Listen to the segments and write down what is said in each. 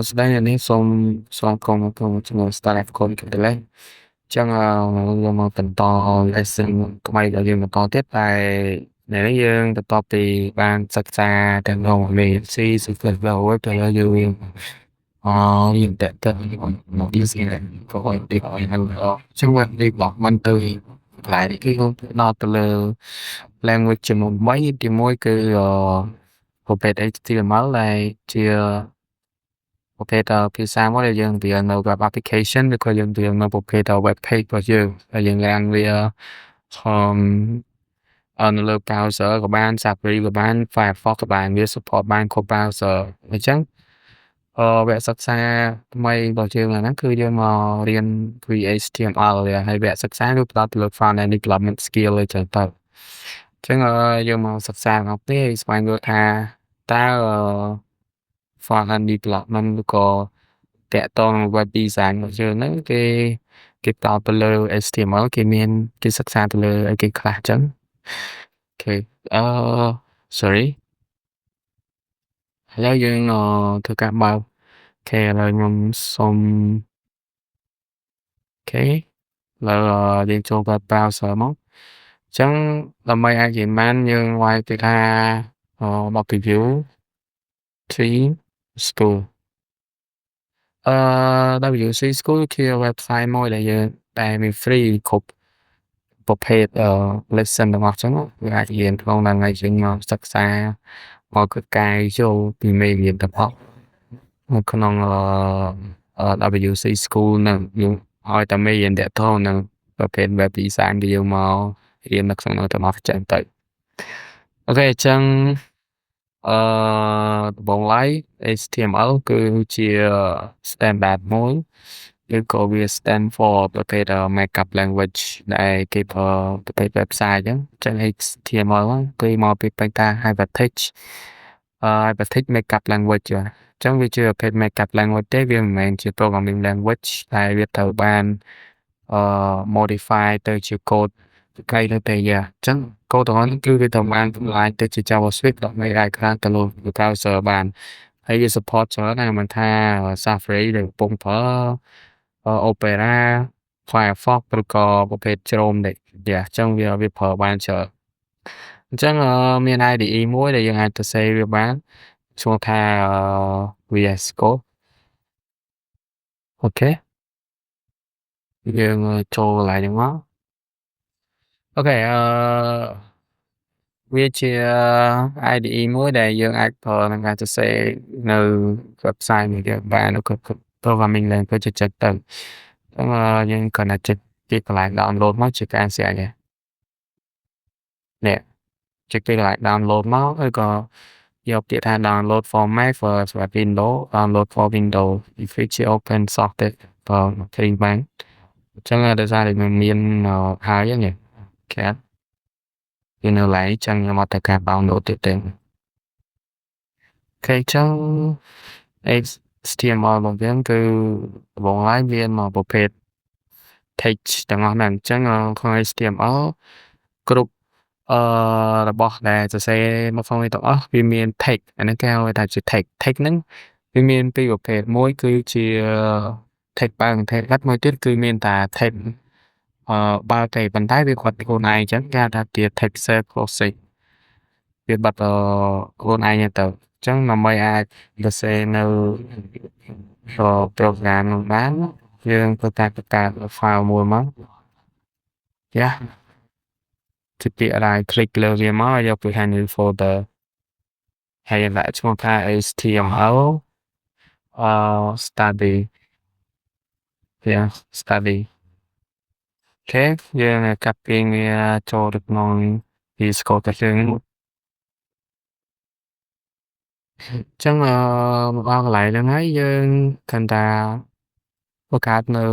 ស្ដីនេះសូមស្វាគមន៍ក្នុងជំនួស Start Up Code ទៅលេអញ្ចឹងយើងមកបន្ត lesson ថ្មីដែលយើងបន្តទៀតតែថ្ងៃនេះយើងបន្ទាប់ពីបានសិក្សាទាំងក្នុង C C++ រួចទៅលើយើងយើងតេតមក design ក៏ឲ្យ design ហើយចឹង web development ទៅកន្លែងនេះគឺដល់ទៅលើ language ចំនួន3ទី1គឺប្រភេទ HTML ដែលជាប្រភេទភាសាមួយដែលយើងរៀននៅ web application ឬក៏យើងរៀននៅប្រភេទ web page របស់យើងហើយយើងរៀនវានៅលើ browser ក៏បាន Safari ក៏បាន Firefox ក៏បានវា support បានគ្រប់ browser អញ្ចឹងវគ្គសិក្សាថ្មីរបស់យើងហ្នឹងគឺយើងមករៀន HTML ហើយវគ្គសិក្សាគឺផ្ដោតទៅលើ front-end development skill អញ្ចឹងទៅអញ្ចឹងយើងមកសិក្សាទាំងអស់គ្នាស្វែងយល់ថាតើfront-end development ឬក៏តាក់ទងនឹង web design របស់យើងហ្នឹងគេផ្ដោតទៅលើ HTML គេសិក្សាទៅលើអីគេខ្លះអញ្ចឹងអូខេsorry ឥឡូវយើងធ្វើការបើកអូខេឥឡូវខ្ញុំសូមអូខេឥឡូវយើងចូល web browser មកអញ្ចឹងដើម្បីអាចរៀនបានយើងវាយទៅថាWP School WC School ជា website មួយដែលយើងដែលមាន free គ្រប់ប្រភេទlesson ទាំងអស់អញ្ចឹងវាអាចរៀនក្នុងហ្នឹងហើយយើងមកសិក្សាមកកកាយចូលពីមេរៀនទាំងអស់នៅក្នុង WC School ហ្នឹងយើងឲ្យតែមេរៀនតាក់ទងនឹងប្រភេទ web design ដែលយើងមករៀននៅក្នុងនោះទាំងអស់អញ្ចឹងទៅអូខេអញ្ចឹងដំបូងឡើយ HTML គឺជា standard មួយឬក៏វា stand for ប្រភេទ markup language ដែលគេប្រើប្រភេទ website អញ្ចឹង HTML គឺមកពីពេញថា hypertext markup language អញ្ចឹងវាជាប្រភេទ markup language ទេវាមិនមែនជា programming language តែវាត្រូវបានmodify ទៅជា code កែទៅទេអញ្ចឹង code ទាំងនេះគឺវាត្រូវបានបង្ហាញទៅជា JavaScript ដើម្បីអាចក្រានទៅលើ browser បានហើយវា support ច្រើនណាស់មិនថា Safari ដែលកំពុងប្រើOpera Firefox ឬក៏ប្រភេទ Chrome នេះអញ្ចឹងវាប្រើបានច្រើនអញ្ចឹងមាន IDE មួយដែលយើងអាចទៅ save វាបានឈ្មោះថា VS Code អូខេយើងចូលកន្លែងហ្នឹងមកអូខេវាជា IDE មួយដែលយើងអាចប្រើក្នុងការសរសេរនៅ website មួយទៀតបានឬក៏ programming language ចឹងទៅយើងគ្រាន់តែចុចពីកន្លែង download មកជាការស្រាញនេះចុចពីកន្លែង download មកឬក៏យកពាក្យថា download format for Windows download for Windows if it's open source ទេបើឃើញបានអញ្ចឹងដោយសារតែมันមានហើយហ្នឹងគេវានៅឡើយចឹងខ្ញុំអត់ទៅការ download ទៀតទេអូខេចឹង HTML របស់យើងគឺដំបូងឡើយមានមកប្រភេទ text ទាំងអស់ហ្នឹងអញ្ចឹងក្នុង HTML គ្រប់របស់ដែលសរសេរមកក្នុងនេះទាំងអស់វាមាន text អានេះគេហៅថាជា text ហ្នឹងវាមានពីរប្រភេទមួយគឺជា text បើ text បាត់មួយទៀតគឺមានតែ text បើតែប៉ុន្តែវាគាត់ខ្លួនឯងអញ្ចឹងគេថាជា text self closing វាបាត់ខ្លួនឯងទៅអញ្ចឹងដើម្បីអាចសរសេរនៅprogram នោះបានយើងត្រូវតែបង្កើត file មួយមកជាពាក្យอะไรคลิกលើវាមកយកទៅ new folder ហើយដាក់ឈ្មោះថា HTML study study អូខេយើងកាត់ពីវាចូលទៅក្នុង VS Code ទៅយើងចឹងមកដល់កន្លែងហ្នឹងហើយយើងគ្រាន់តែបង្កើតនៅ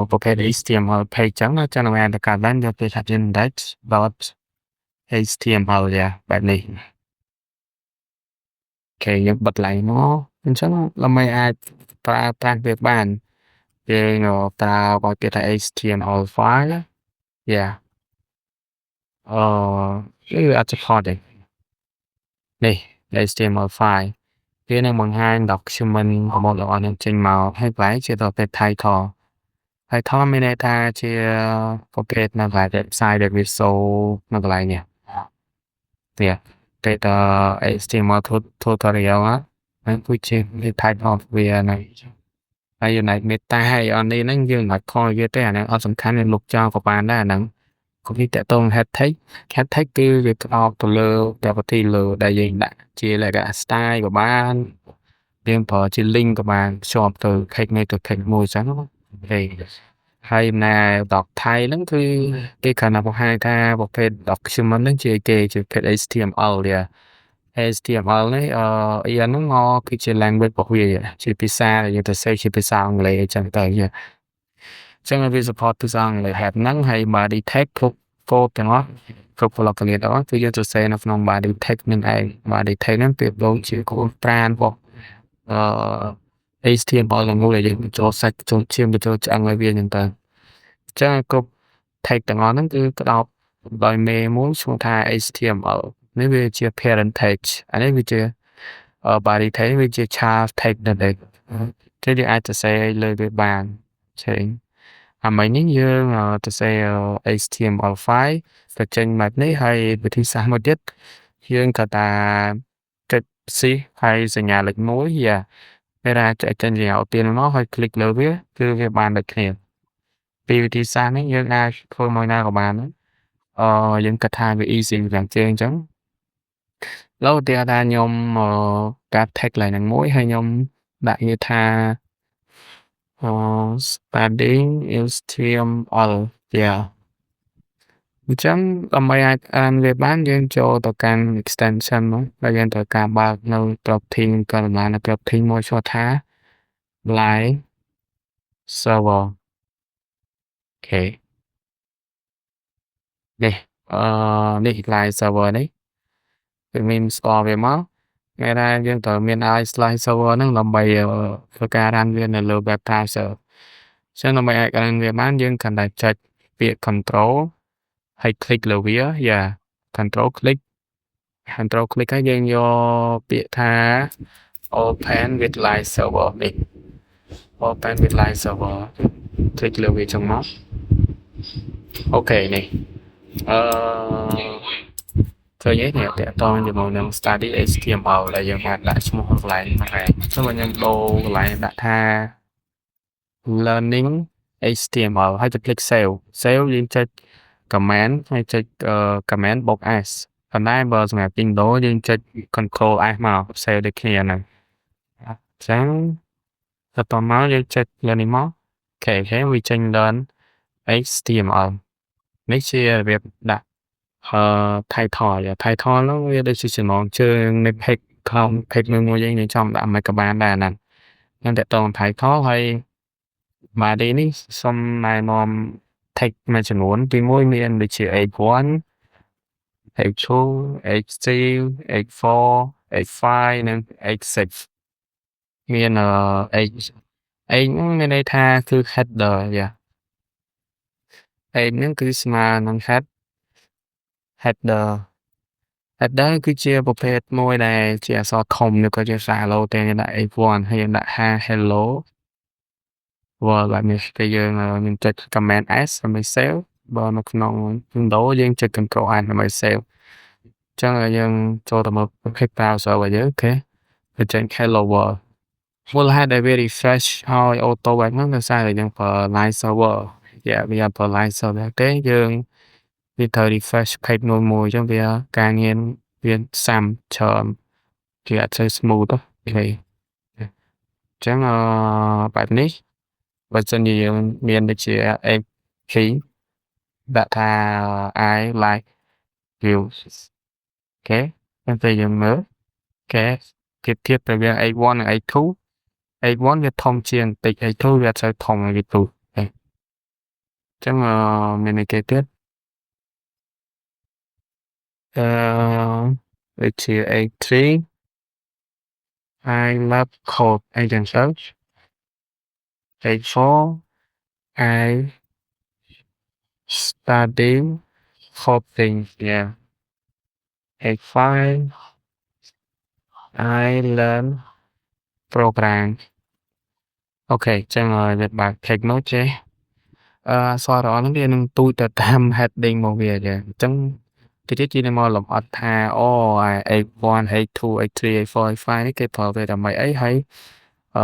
ប្រភេទ HTML page ចឹងវាទៅកើតបានយកទៅថា index.html បែបនេះអូខេយើងបិទឡើងមកអញ្ចឹងដើម្បីអាចប្រើប្រាស់វាបានយើងប្រើបើគេថា HTML file គឺអត់ support ទេនេះ HTML file វានឹងបង្ហាញ document របស់លោកអ្នកចេញមកហើយបែរជាទៅពេល title title មានន័យថាជាប្រភេទនៅកន្លែង website ដែលវា show នៅកន្លែងនេះវាតែត HTML tutorial ហ្នឹងគឺជា title វាហ្នឹងហើយ Unite Meta ហើយអននេះហ្នឹងយើងមិនបាច់ខលវាទេអាហ្នឹងអត់សំខាន់យើងលុបចោលក៏បានដែរអាហ្នឹងគោលនេះតកតង hashtag គឺវាក្តោបទៅលើ property លើដែលយើងដាក់ជាលក្ខណៈ style ក៏បានយើងប្រើជា link ក៏បានភ្ជាប់ទៅ page មួយទៅ page មួយអញ្ចឹងទេហើយណែ doc ថៃហ្នឹងគឺគេគ្រាន់តែបង្ហាញថាប្រភេទ document ហ្នឹងជាគេជាប្រភេទ HTML វា HTML នេះហ្នឹងគឺជា language របស់វាជាភាសាដែលយើងទៅ save ជាភាសាអង់គ្លេសអញ្ចឹងទៅអញ្ចឹងវា support ភាសាអង់គ្លេសហ្នឹងហើយ body tag គ្រប់ code ទាំងអស់គ្រប់ block ទាំងអស់គឺយើងទៅ save នៅក្នុង body tag នឹងឯង body tag ហ្នឹងប្រៀបដូចជាកូនប្រាណរបស់HTML ទាំងមូលដែលយើងចូលសាច់ចូលឈាមចូលឆ្អឹងឲ្យវាអញ្ចឹងទៅអញ្ចឹងគ្រប់ tag ទាំងអស់ហ្នឹងគឺក្តោបដោយមេមួយឈ្មោះថា HTML នេះវាជា parent tag អានេះវាជា body tag វាជា child tag นั่นเองគឺយើងអាចទៅ save លើវាបានឆេងអាមិញនេះយើងទៅ save HTML file ទៅចេញបែបនេះហើយវិធីសាស្ត្រមួយទៀតយើងក៏ថាចុច shift ហើយសញ្ញាលេខ1យ៉ាពេលថាចេញសញ្ញាឧទានមកហើយ click លើវាគឺវាបានដូចគ្នាពីវិធីសាស្ត្រនេះយើងអាចធ្វើមួយណាក៏បានយើងគិតថាវា easy យ៉ាងជើងអញ្ចឹងលោកឧទាហរណ៍ថាខ្ញុំកាត់ tag ឡើងនឹងមួយហើយខ្ញុំដាក់វាថាstudying HTML យ៉ាអញ្ចឹងដើម្បីអាចអានវាបានយើងចូលទៅកាន់ extension មកហើយយើងត្រូវការបើកនៅ property ក៏បាននៅ property មួយឈ្មោះថា line server អូខេនេះនេះ line server នេះគឺមានស្គាល់វាមកគេថាយើងត្រូវមាន line server ហ្នឹងដើម្បីធ្វើការ run វានៅលើ web browser អញ្ចឹងដើម្បីអាច run វាបានយើងគ្រាន់តែចុចពាក្យ control ហើយ click លើវាយ៉ា control click ហើយយើងយកពាក្យថា open with line server នេះ open with line server click លើវាចឹងមកអូខេនេះឃើញទេនេះតើតើជាមួយនឹង study HTML ដែលយើងបានដាក់ឈ្មោះកន្លែងហ្នឹងឯងខ្ញុំខ្ញុំដូរកន្លែងដាក់ថា learning HTML ហើយទៅ click save យើងចុច command ហើយចុច command -s ប៉ុន្តែបើសម្រាប់ Windows យើងចុច control S មក save ដូចគ្នាហ្នឹងអញ្ចឹងតទៅមកយើងចុចលើនេះមកអូខេវាចេញ learn HTML នេះជារបៀបដាក់title ហ្នឹងវាដូចជាចំណងជើងនៃ page ខំ page មួយយើងចង់ដាក់មិនក៏បានដែរហ្នឹងខ្ញុំតទៅ title ហើយ body នេះសុំណែនាំ text មួយចំនួនទី1មានដូចជា H1 H2 H3 H4 H5 និង H6 មាន H ហ្នឹងមានន័យថាគឺ header យ៉ា H ហ្នឹងគឺស្មើនឹង header គឺជាប្រភេទមួយដែលជាអក្សរធំឬក៏ជាសារ hello តែយើងដាក់ H1 ហើយយើងដាក់ hello world បែបនេះគេយើងចុច command S ដើម្បី save បើនៅក្នុង Windows យើងចុច control S ដើម្បី save អញ្ចឹងយើងចូលទៅមើល page browser របស់យើងអូខេទៅចេញ hello world មូលហេតុដែលវា refresh ហើយ auto បែបហ្នឹងដោយសារតែយើងប្រើ line server វាប្រើ line server ទេយើងវាត្រូវ refresh page មួយអញ្ចឹងវាការងារវាសាំច្រើនគេអត់សូវ smooth ទេអូខេអញ្ចឹងបែបនេះបើសិនជាយើងមានដូចជា AP ដាក់ថា I like views អូខេតែយើងមើលអូខេភាពធៀបរវាង H1 និង H2 H1 វាធំជាងបន្តិច H2 វាអត់សូវធំដូចទូអញ្ចឹងមានអីគេទៀតដូចជា H3 I love code អីចឹងទៅ H4 I study coding yeah H5 I learn program អូខេអញ្ចឹងវាបើក page នោះចេះអក្សរល្អហ្នឹងវានឹងទូចទៅតាម heading របស់វាចឹងអញ្ចឹងគេជាមកលម្អិតថាអូA1 A2 A3 A4 A5 នេះគេប្រើវាដើម្បីអីហើយអឺ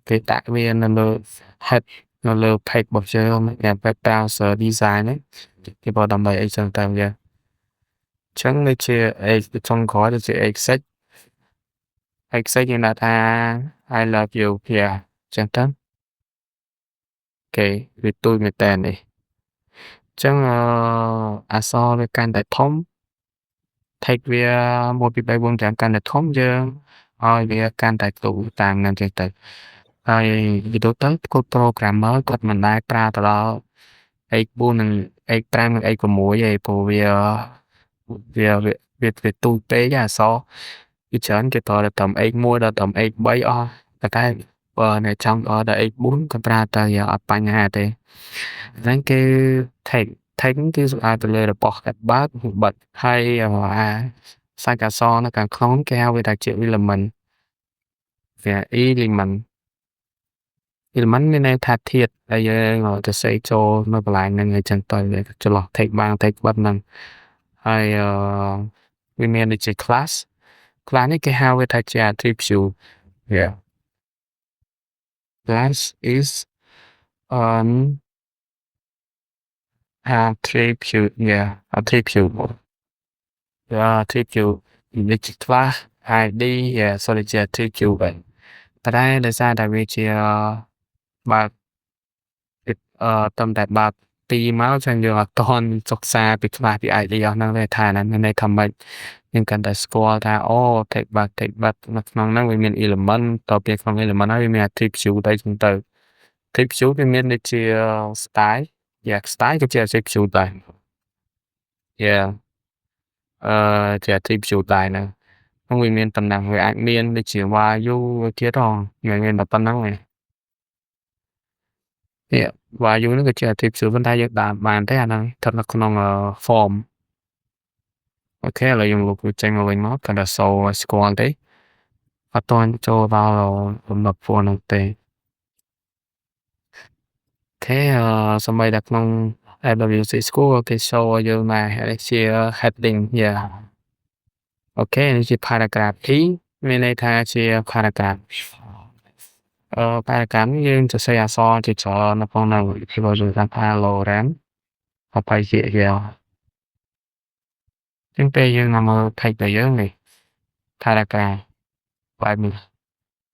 គេដាក់វានៅលើ head នៅលើ page របស់យើងអ្នក web browser design ហ្នឹងគេប្រើដើម្បីអីចឹងទៅវាអញ្ចឹងដូចជា ចុងក្រោយដូចជា exit យើងដាក់ថា I love you យ៉ាអញ្ចឹងទៅគេវាទូចមែនតើនេះអញ្ចឹងអក្សរវាកាន់តែធំ text វា1 2 3 4 5កាន់តែធំយើងឲ្យវាកាន់តែទូតាមហ្នឹងចឹងទៅហើយនិយាយទៅគោល programmer គាត់មិនដែលប្រើទៅដល់ X4 និង X5 និង X6 ទេព្រោះវាទូចពេកអក្សរវាច្រើនគេប្រើតែត្រឹម X1 ដល់ត្រឹម X3 អស់តែបើអ្នកចង់ដល់ X4 ក៏ប្រើទៅអត់បញ្ហាទេហ្នឹងគឺ text ហ្នឹងគឺសំដៅទៅលើរបស់កាត់បើកបិទហើយសាច់អក្សរនៅខាងក្នុងគេហៅវាថាជា element វា element មានន័យថាធាតុដែលយើងទៅសេចូលនៅកន្លែងហ្នឹងអញ្ចឹងទៅវាចន្លោះ text បាំង text បិទហ្នឹងហើយវាមានដូចជា class នេះគេហៅវាថាជា attribute yeah class is an attribute yeah attribute attribute ដូចជា class ID yeah sorry ជា attribute តែដោយសារតែវាជាបើកត្រឹមតែបើក2មកចឹងយើងអត់តន់សិក្សាពីខ្លះពី ID អស់ហ្នឹងទេថាហ្នឹងមានន័យថាម៉េចយើងកាន់តែស្គាល់ថាអូ text បើក text បិទនៅក្នុងហ្នឹងវាមាន element តទៅក្នុង element ហើយវាមាន attribute អីចឹងទៅ attribute វាមានដូចជា style yeah style ក៏ជា attribute ដែរ yeah ជា attribute ដែរហ្នឹងវាមានតំណែងវាអាចមានដូចជា value ទៀតហ៎វាមានតែប៉ុណ្្នឹងឯងvalue ហ្នឹងគឺជា attribute ប៉ុន្តែយើងដាក់បានទេអាហ្នឹងស្ថិតនៅក្នុង form អូខេឥឡូវយើងលុបវាចេញមកវិញមកគាត់ដល់សូវឲ្យស្គាល់ទេអត់ទាន់ចូលដល់លំដាប់ form ហ្នឹងទេអូខេសូម្បីតែក្នុង AWS School គេ show ឲ្យយើងមកជា heading យ៉ាអូខេនេះជា paragraph E មានន័យថាជា paragraph paragraph នេះយើងសរសេរអក្សរជាច្រើននៅក្នុងហ្នឹងគេហៅថា lorem 20ជាយ៉ាងចឹងពេលយើងមកមើល text របស់យើងនេះ paragraph បែបនេះ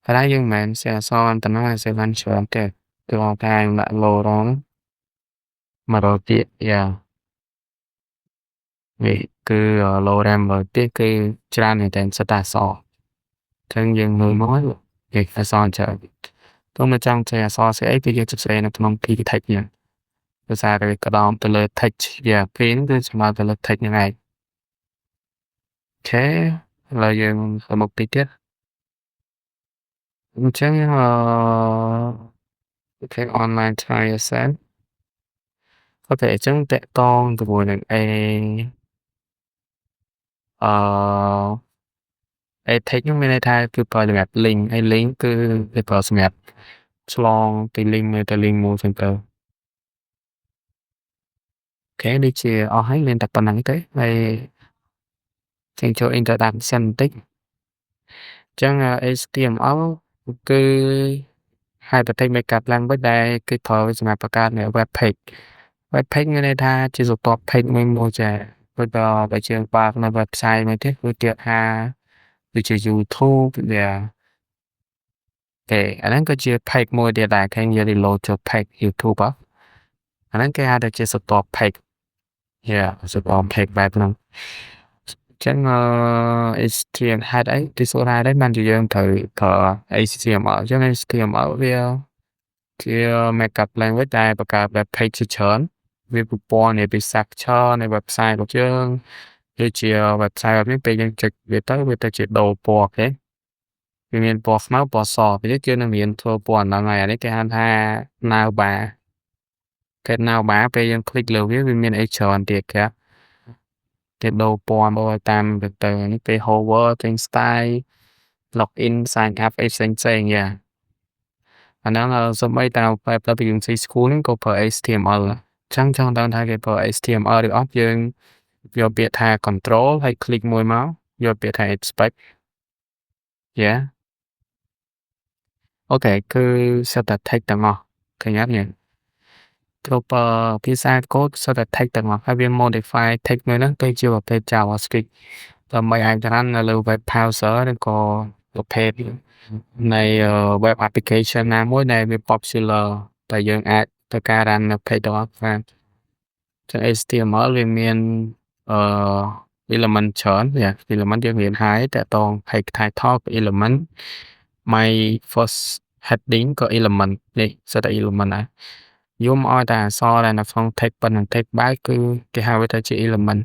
តែយើងមិនមែនសរសេរអក្សរតំណសរបានច្រើនទេគឺថាដាក់ lorem 100ពាក្យយ៉ាងនេះគឺ lorem 100ពាក្យគឺច្រើនមែនតើសិតតែអក្សរចឹងយើងមើលមកគេអក្សរច្រើនទោះមិនចង់ចេះអក្សរស្អីគឺយើងសរសេរនៅក្នុង key text ហ្នឹងភាសាគេក្តោបទៅលើ text យ៉ា P ហ្នឹងគឺស្មើទៅលើ text ហ្នឹងឯងអូខេឥឡូវយើងទៅមុខទីទៀតអញ្ចឹងអូខេ online trial set អូខេអញ្ចឹងតកតងជាមួយនឹងអឺ text ហ្នឹងមានន័យថាគឺប្រើសម្រាប់ link ហើយ link គឺគេប្រើសម្រាប់ឆ្លងពី link មួយទៅ link មួយចឹងទៅអូខេដូចជាអស់ហើយមានតែប៉ុណ្្នឹងទេហើយចេញចូល introduction បន្តិចអញ្ចឹង HTML គឺ Hypertext Markup Language ដែលគេប្រើសម្រាប់បង្កើតនៅ web page មានន័យថាជាស្រទាប់ page មួយចាដូចបើយើងបើកនៅ website មួយទៀតគឺទៀតថាដូចជា YouTube វាគេអាហ្នឹងក៏ជា page មួយទៀតដែរគេនិយាយ reload ចូល page YouTube អាហ្នឹងគេហៅថាជាស្រទាប់ page ស្រទាប់ page បែបហ្នឹងអញ្ចឹងHTML head អីទីសួរថាđấyបានជាយើងត្រូវប្រើ HTML អញ្ចឹង HTML វាជា markup language ដែលបង្កើត web page ជាច្រើនវាប្រព័ន្ធនៃ structure នៃ website របស់យើងដូចជា website បែបនេះពេលយើងចុចវាទៅជាដូរពណ៌គេវាមានពណ៌ខ្មៅពណ៌សពេលនេះយើងនឹងរៀនធ្វើពណ៌ហ្នឹងហើយអានេះគេហៅថា navbar គេ navbar ពេលយើងคลิกលើវាមានអីច្រើនទៀតគេដូរពណ៌មកតាមទៅនេះពេល hover ចេញ style login sign up អីផ្សេងៗ yeah អាហ្នឹងសូម្បីតែ WWDC School ហ្នឹងក៏ប្រើ HTML ចឹងចង់ដឹងថាគេប្រើ HTML ឬអត់យើងយកពាក្យថា control ហើយ click មួយមកយកពាក្យថា expect yeah អូខេគឺសុទ្ធតែ text ទាំងអស់ឃើញអត់យើងគ្រប់ភាសាកូដសុទ្ធតែ text ទាំងអស់ហើយវា modify text មួយហ្នឹងទៅជាប្រភេទ JavaScript ដើម្បីអាច run នៅលើ web browser ឬក៏ប្រភេទនៃ web application ណាមួយដែលវា popular តែយើងអាចធ្វើការ run នៅ page ទាំងអស់បានចឹង HTML វាមានអឺ element ច្រើនវា element យើងរៀនហើយតាក់ទង page title ក៏ element my first heading ក៏ element នេះសុទ្ធតែ element ដែរយំឲ្យតែអក្សរដែលនៅក្នុង text ប៉ុណ្ណឹង text បែកគឺគេហៅវាថាជា element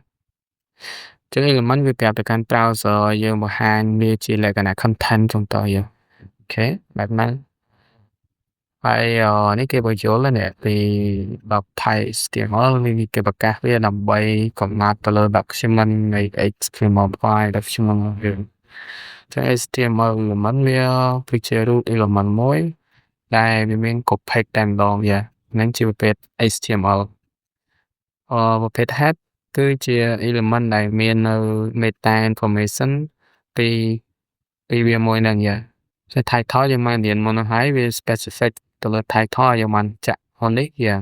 ចឹង element វាប្រាប់ទៅកាន់ browser ឲ្យយើងបង្ហាញវាជាលក្ខណៈ content ចឹងតយើងអូខេបែបហ្នឹងហើយនេះគេបញ្ចូលនេះពី10 HTML នេះគេប្រកាសវាដើម្បីកំណត់ទៅលើ document នៃ HTML5 document យើងចឹង HTML element វាគឺជា root element មួយដែលវាមាន copy តែម្ដងវាហ្នឹងជាប្រភេទ HTML ប្រភេទ head គឺជា element ដែលមាននៅ meta information ពីវាមួយហ្នឹងយ៉ាតែ title យើងបានរៀនមុនហ្នឹងហើយវា specific ទៅលើ title យើងបានចាក់ហ្នឹងនេះយ៉ា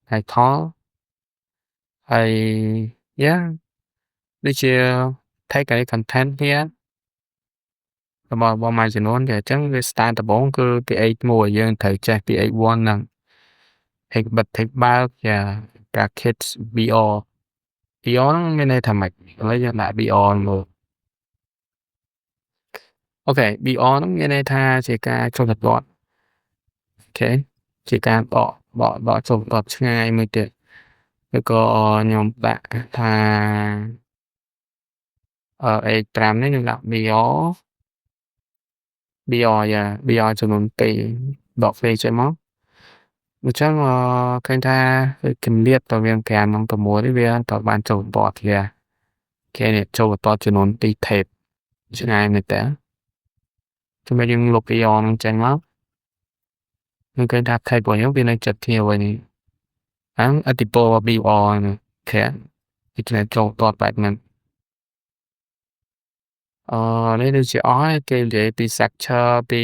title ហើយ yeah ដូចជា take ឲ្យ content វារបស់មួយចំនួនវាអញ្ចឹងវា start ដំបូងគឺ ph 1យើងត្រូវចេះ ph 1ហ្នឹង take បិទ take បើកយ៉ា brackets br ហ្នឹងមានន័យថាម៉េចឥឡូវយើងដាក់ br មកអូខេ br ហ្នឹងមានន័យថាជាការចូលទៅទាត់អូខេជាការបកចូលទៅឆ្ងាយមួយទៀតឬក៏ខ្ញុំដាក់ថាh5 នេះខ្ញុំដាក់ br យ៉ា br ចំនួន2ដក face ចេញមកអញ្ចឹងឃើញថាគម្លាតរវាង5និង6នេះវាត្រូវបានចូលបន្ទាត់វាគេនេះចូលបន្ទាត់ចំនួន2 tab ឆ្ងាយមែនតើជំរាបយើងលុប br ហ្នឹងចេញមកគឺគេថា tab របស់យើងវានៅចិត្តគ្នាវិញហ្នឹងអតិពល br ហ្នឹងគេគេចូលបន្ទាត់បែបហ្នឹងនេះដូចជាអស់ហើយគេនិយាយពី structure ពី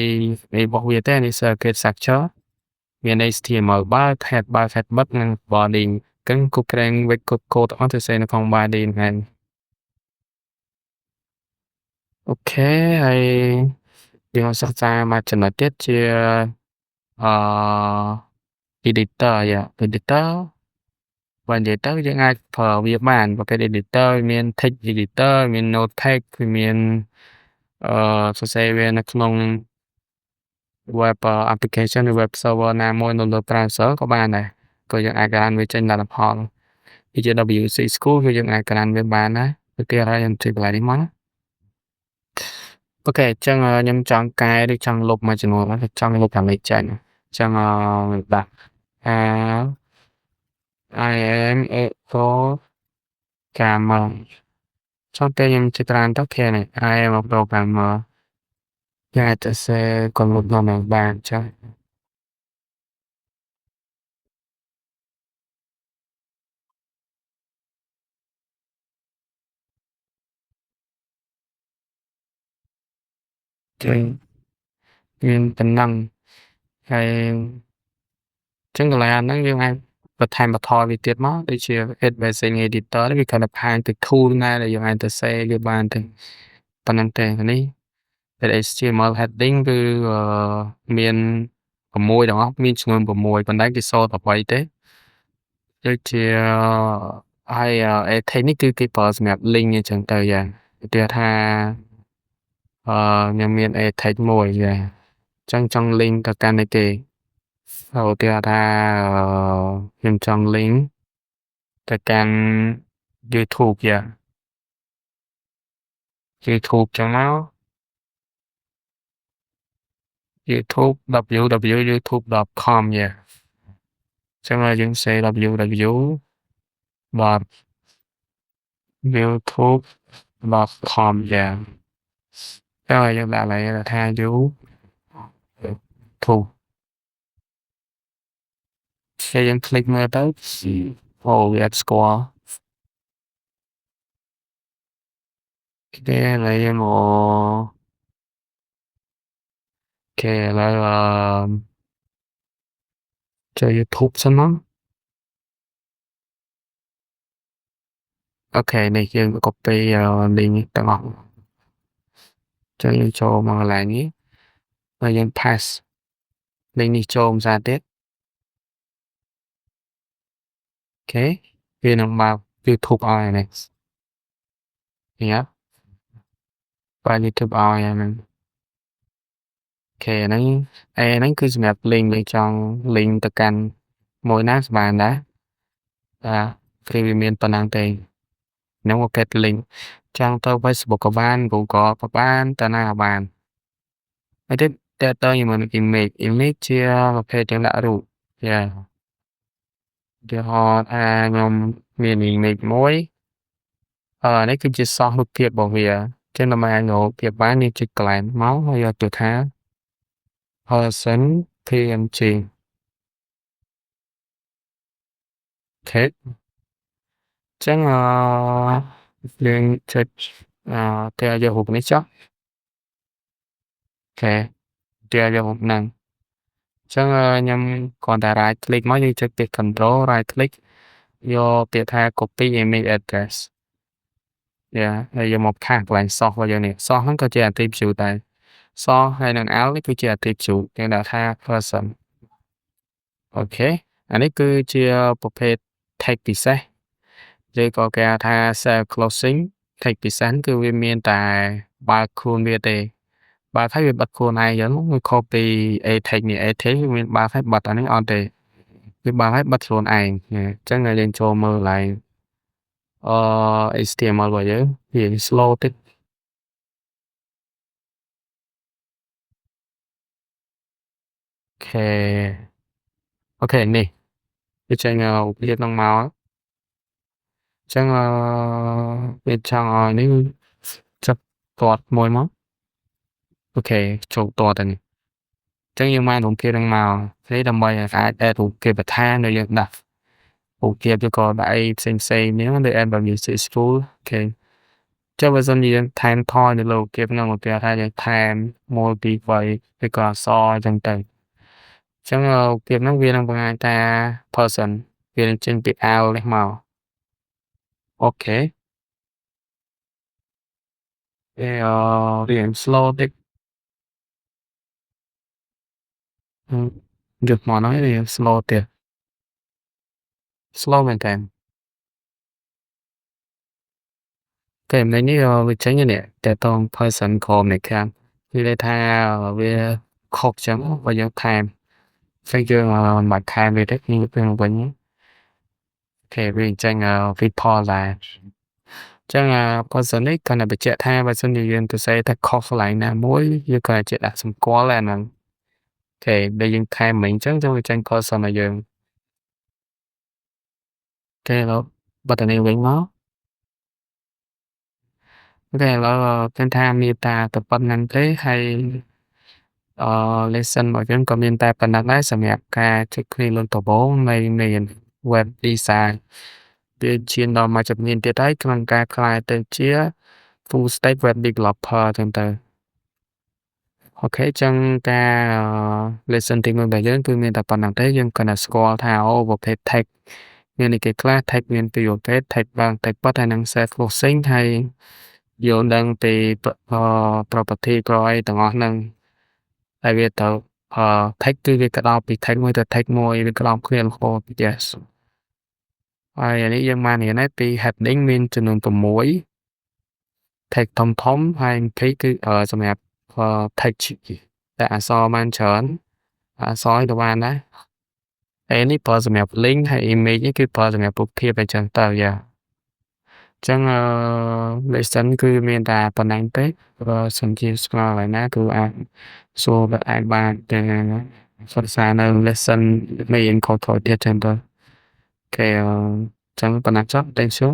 របស់វាទេនេះ circuit structure មាន HTML បើក head បើក head បិទនិង body ចឹងគ្រប់គ្រង web code ទាំងអស់ទៅសេនៅក្នុង body ហ្នឹងអូខេហើយយើងសិក្សាមកចំណុចទៀតជាeditor យ៉ា editor បើនិយាយទៅយើងអាចប្រើវាបានប្រភេទ editor មាន text editor មាន node text គឺមានសរសេរវានៅក្នុង web application ឬ web server ណាមួយនៅលើ browser ក៏បានដែរក៏យើងអាចក្រានវាចេញលទ្ធផលវាជា WC School គឺយើងអាចក្រានវាបានដែរទៅទៀតហើយខ្ញុំជួយកន្លែងនេះមកណាអូខេអញ្ចឹងខ្ញុំចង់កែឬចង់លុបមួយចំនួនចង់លុបខាងនេះចេញអញ្ចឹងដាក់ I am a programmer ចង់តែខ្ញុំចក្រានទៅគេនេះ I am a programmer យើងអាចទៅសេក៏លុបនៅនឹងបានអញ្ចឹងចឹងមានតំណឹងហើយចឹងកន្លែងហ្នឹងយើងអាចបន្ថែមបន្ថយវាទៀតមកដូចជា advanced editor នេះវាគាត់ទៅផានទៅ tool ណាដែលយើងអាចទៅសេវាបានទៅប៉ុណ្ណឹងទេនេះ HTML heading គឺមាន6ទាំងអស់មានចំនួន6ប៉ុន្តែគេសូត្រ8ទេដូចជាហើយ text នេះគឺគេប្រើសម្រាប់ link អញ្ចឹងទៅយ៉ាងឧទាហរណ៍ថាខ្ញុំមាន text មួយយ៉ាងអញ្ចឹងចង់ link ទៅកាន់នេះគេឧទាហរណ៍ថាខ្ញុំចង់ link ទៅកាន់ YouTube យ៉ាង YouTube ចឹងមក YouTube www.youtube.com យ៉ាចឹងយើងសេ www.youtube.com យ៉ា Rồiយើងដាក់lại là tha dấu thủ. Khiយើង click មើលទៅ អូវាអត់ស្គាល់គេឥឡូវយើងមកគេឥឡូវចូល YouTube សិនមកអូខេនេះយើង copy link នេះទាំងអស់ចឹងយើងចូលមកកន្លែងនេះហើយយើង paste link នេះចូលភាសាទៀតអូខេវានឹងមក YouTube ឲ្យអានេះនេះបើ YouTube ឲ្យអាហ្នឹងអូខេអាហ្នឹងហ្នឹងគឺសម្រាប់ link យើងចង់ link ទៅកាន់មួយណាសបានដែរគឺវាមានប៉ុណ្ណឹងទេហ្នឹងមក get link ចង់ទៅ Facebook ក៏បាន Google ក៏បានទៅណាក៏បានហើយទៀតតើតើជាមួយនឹង image ជាប្រភេទយើងដាក់រូបយ៉ាឧទាហរណ៍ថាខ្ញុំមាន image មួយនេះគឺជា source រូបភាពរបស់វាចឹងដើម្បីឲ្យរូបភាពបានយើងចុចកន្លែងមកហើយយកទៅថា person png អូខេចឹងយើងចុចតែយករូបនេះចុះអូខេតែយករូបហ្នឹងចឹងខ្ញុំគ្រាន់តែ right click មកយើងចុចពាក្យ control right click យកពាក្យថា copy image address ហើយយកមកខាកន្លែង source របស់យើងនេះ source ហ្នឹងក៏ជា attribute ដែរ source ហើយនឹង out នេះគឺជា attribute យើងដាក់ថា person អូខេអានេះគឺជាប្រភេទ tag ពិសេសឬក៏គេហៅថា self closing tag ពិសេសគឺវាមានតែបើកខ្លួនវាទេបើកហើយវាបិទខ្លួនឯងចឹងវាខុសពី a tag នេះ a tag វាមានបើកហើយបិទអានេះអត់ទេវាបើកហើយបិទខ្លួនឯងអញ្ចឹងយើងចូលមើលឡើងHTML របស់យើងវា slow តិចអូខេនេះវាចេញរូបភាពហ្នឹងមកអញ្ចឹងវាចង់ឲ្យនេះចាប់តតមួយមកអូខេចូលតតនេះអញ្ចឹងយើងបានរូបភាពហ្នឹងមកនេះដើម្បីឲ្យអាច add រូបភាពបន្ថែមដែលយើងដាក់រូបភាពឬក៏ដាក់អីផ្សេងនេះដូច add by music school អូខេចុះបើសិនជាយើងថែមថយនៅលើរូបភាពហ្នឹងឧទាហរណ៍ថាយើងថែម1 2 3ឬក៏អក្សរអញ្ចឹងទៅអញ្ចឹងរូបភាពហ្នឹងវានឹងបង្ហាញថា person វានឹងចេញពី out នេះមកអូខេវារៀង slow តិចយកមកហ្នឹងវា slow ទៀត slow មែនតើគេមិននេះវាចេញនេះតើតង person ក្រោមនេះខាងគឺន័យថាវាខុសចឹងបើយើងថែមពេលយើងមិនបាច់ថែមវាទេយើងទៅវិញគេវាចេញreport ដែរចឹងperson នេះគាត់តែបញ្ជាក់ថាបើសិនជាយើងទៅសេថាខុសកន្លែងណាមួយយើងគាត់តែដាក់សម្គាល់អាហ្នឹងគេដែលយើងថែមមិញអញ្ចឹងវាចេញ person ឲ្យយើងគេឥឡូវបတ်នេះវិញមកអូខេឥឡូវឃើញថាមានតែប៉ុណ្្នឹងទេហើយlesson របស់យើងក៏មានតែប៉ុណ្ណឹងដែរសម្រាប់ការចុចគ្នាលើកដំបូងនៃweb design វាឈានដល់មួយជំនាញទៀតហើយក្នុងការក្លាយទៅជា full stack web developer ចឹងទៅអូខេចឹងការ lesson ទី1របស់យើងគឺមានតែប៉ុណ្ណឹងទេយើងគ្រាន់តែស្គាល់ថាប្រភេទ tag មានអីគេខ្លះ tag មានពីរប្រភេទ tag បើ tag ប៉ាត់ហើយនិង self closing ហើយយល់ដឹងពីproperty ប្រអីទាំងអស់ហ្នឹងហើយវាទៅtag គឺវាក្តោបពី tag មួយទៅ tag មួយវាក្តោបគ្នារហូត yes ហើយអានេះយើងបានរៀនហើយពី heading មានចំនួន6 tag ធំហើយ 20គឺសម្រាប់tag តែអក្សរបានច្រើនអក្សរទៅបានដែរហើយនេះប្រើសម្រាប់ link ហើយ image នេះគឺប្រើសម្រាប់រូបភាពអញ្ចឹងទៅយ៉ាអញ្ចឹងlesson គឺមានតែប៉ុណ្ណឹងទេបើសិនជាស្គាល់ហើយណាគឺអាចសួរអាចបានតែសិក្សានៅ lesson មេរៀនខុសៗទៀតចឹងទៅអូខេអញ្ចឹងប៉ុណ្ណឹងចុះ thank you